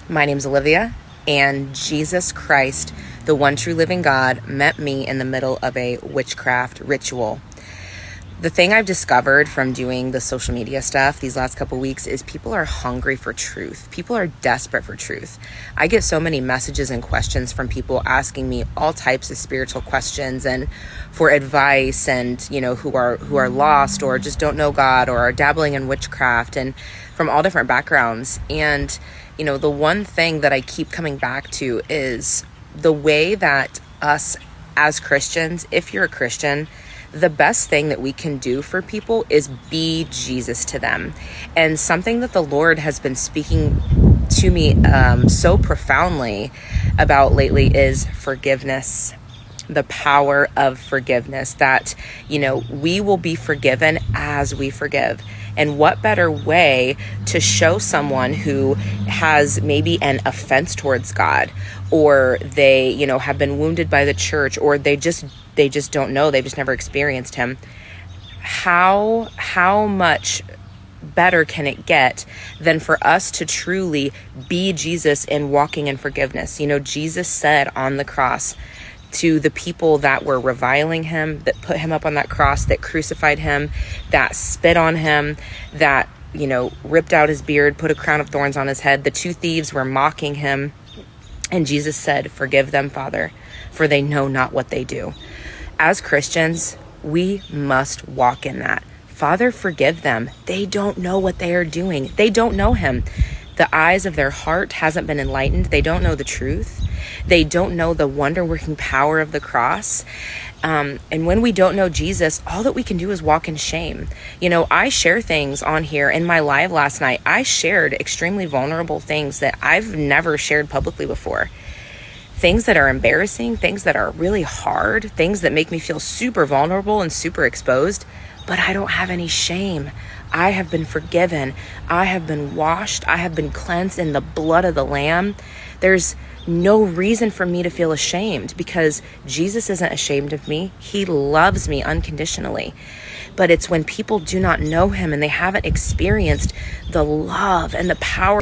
My name's Olivia, and Jesus Christ, the one true living God, met me in the middle of a witchcraft ritual. The thing I've discovered from doing the social media stuff these last couple weeks is people are hungry for truth. People are desperate for truth. I get so many messages and questions from people asking me all types of spiritual questions and for advice, and who are lost or just don't know God or are dabbling in witchcraft, and from all different backgrounds. And the one thing that I keep coming back to is the way that us as Christians, if you're a Christian, the best thing that we can do for people is be Jesus to them. And something that the Lord has been speaking to me so profoundly about lately is forgiveness. The power of forgiveness, that, we will be forgiven as we forgive. And what better way to show someone who has maybe an offense towards God, or they, have been wounded by the church, or they just don't know, they've just never experienced him. How much better can it get than for us to truly be Jesus in walking in forgiveness? Jesus said on the cross to the people that were reviling him, that put him up on that cross, that crucified him, that spit on him, that, ripped out his beard, put a crown of thorns on his head. The two thieves were mocking him. And Jesus said, "Forgive them, Father, for they know not what they do." As Christians, we must walk in that. Father, forgive them. They don't know what they are doing. They don't know him. The eyes of their heart hasn't been enlightened. They don't know the truth. They don't know the wonder-working power of the cross. And when we don't know Jesus, all that we can do is walk in shame. I share things on here. In my live last night, I shared extremely vulnerable things that I've never shared publicly before. Things that are embarrassing, things that are really hard, things that make me feel super vulnerable and super exposed, but I don't have any shame. I have been forgiven. I have been washed. I have been cleansed in the blood of the Lamb. There's no reason for me to feel ashamed, because Jesus isn't ashamed of me. He loves me unconditionally. But it's when people do not know him and they haven't experienced the love and the power.